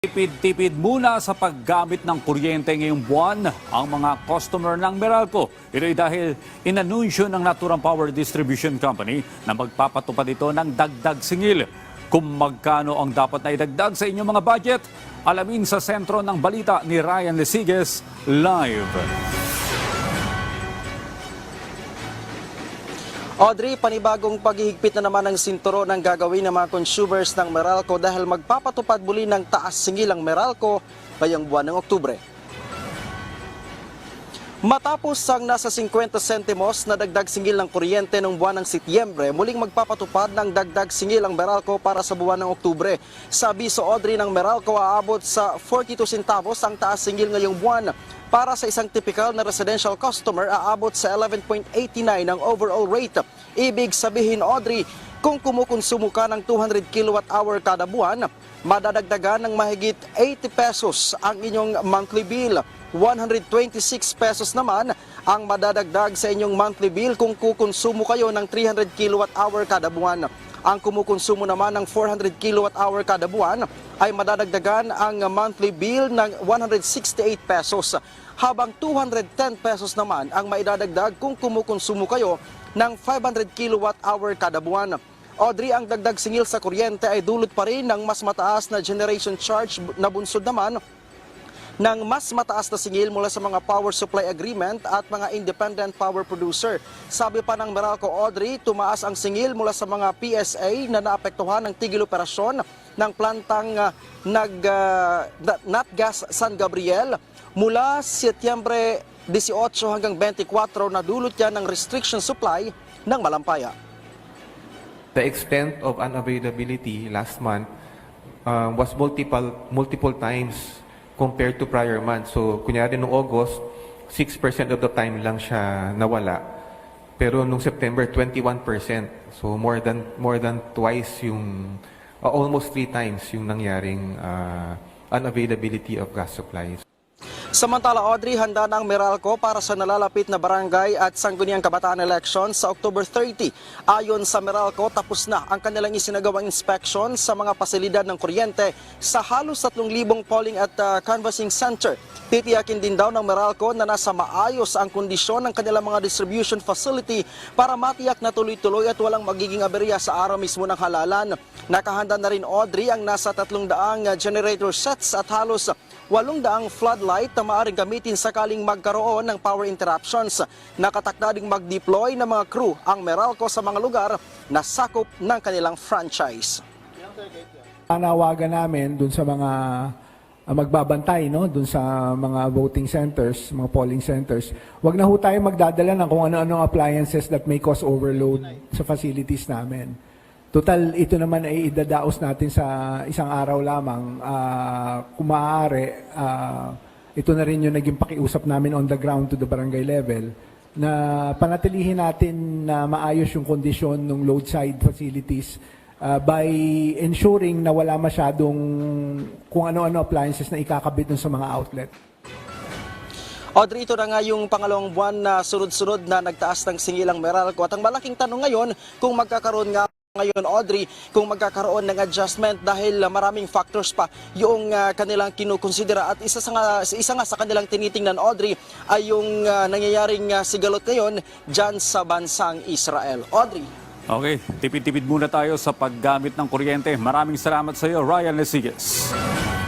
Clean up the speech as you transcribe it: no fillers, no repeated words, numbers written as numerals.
Tipid-tipid muna sa paggamit ng kuryente ngayong buwan ang mga customer ng Meralco. Ito ay dahil inanunsyo ng Naturang Power Distribution Company na magpapatupad ito ng dagdag singil. Kung magkano ang dapat na idagdag sa inyong mga budget, alamin sa sentro ng balita ni Ryan Lesiges live. Audrey, panibagong paghihigpit na naman ang sinturo ng gagawin ng mga consumers ng Meralco dahil magpapatupad muli ng taas singil ang Meralco ngayong buwan ng Oktubre. Matapos ang nasa 50 sentimos na dagdag singil ng kuryente noong buwan ng Setyembre, muling magpapatupad ng dagdag singil ang Meralco para sa buwan ng Oktubre. Sa abiso, Audrey, ng Meralco, aabot sa 42 centavos ang taas singil ngayong buwan. Para sa isang typical na residential customer, aabot sa 11.89 ang overall rate. Ibig sabihin, Audrey, kung kumukonsumo ka ng 200 kilowatt-hour kada buwan, madadagdagan ng mahigit 80 pesos ang inyong monthly bill. 126 pesos naman ang madadagdag sa inyong monthly bill kung kukonsumo kayo ng 300 kilowatt-hour kada buwan. Ang kumukonsumo naman ng 400 kilowatt-hour kada buwan ay madadagdagan ang monthly bill ng 168 pesos, habang 210 pesos naman ang maidadagdag kung kumukonsumo kayo ng 500 kilowatt-hour kada buwan. Audrey, ang dagdag singil sa kuryente ay dulot pa rin ng mas mataas na generation charge na bunsod naman ng mas mataas na singil mula sa mga power supply agreement at mga independent power producer. Sabi pa ng Meralco, Audrey, tumaas ang singil mula sa mga PSA na naapektuhan ng tigil operasyon ng plantang Natgas San Gabriel mula Setyembre 18 hanggang 24 na dulot yan ng restriction supply ng Malampaya. The extent of unavailability last month was multiple times compared to prior months. So, kunyari noong August, 6% of the time lang siya nawala. Pero noong September, 21%. So, more than twice yung, almost 3 times yung nangyaring unavailability of gas supplies. Samantala, Audrey, handa na ang Meralco para sa nalalapit na barangay at sangguniang kabataan election sa October 30. Ayon sa Meralco, tapos na ang kanilang isinagawang inspection sa mga pasilidad ng kuryente sa halos 3,000 polling at canvassing center. Titiyakin din daw ng Meralco na nasa maayos ang kondisyon ng kanilang mga distribution facility para matiyak na tuloy-tuloy at walang magiging aberya sa araw mismo ng halalan. Nakahanda na rin, Audrey, ang nasa 300 generator sets at halos 800 floodlight na maaaring gamitin sakaling magkaroon ng power interruptions. Nakatakda ding mag-deploy ng mga crew ang Meralco sa mga lugar na sakop ng kanilang franchise. Panawagan namin dun sa mga magbabantay, no, dun sa mga voting centers, mga polling centers. Huwag na ho tayo magdadala ng kung ano-ano appliances that may cause overload sa facilities namin. Total, ito naman ay idadaos natin sa isang araw lamang. Kung maaari, ito na rin yung naging pakiusap namin on the ground to the barangay level na panatilihin natin na maayos yung kondisyon ng load side facilities by ensuring na wala masyadong kung ano-ano appliances na ikakabit dun sa mga outlet. Audrey, ito na nga yung pangalawang buwan na sunod-sunod na nagtaas ng singilang Meralco. At ang malaking tanong ngayon, kung magkakaroon nga ngayon, Audrey, kung magkakaroon ng adjustment dahil maraming factors pa yung kanilang kinukonsidera at isa nga sa kanilang tinitingnan, Audrey, ay yung nangyayaring sigalot ngayon dyan sa bansang Israel. Audrey. Okay, tipid-tipid muna tayo sa paggamit ng kuryente. Maraming salamat sa iyo, Ryan Lesiges.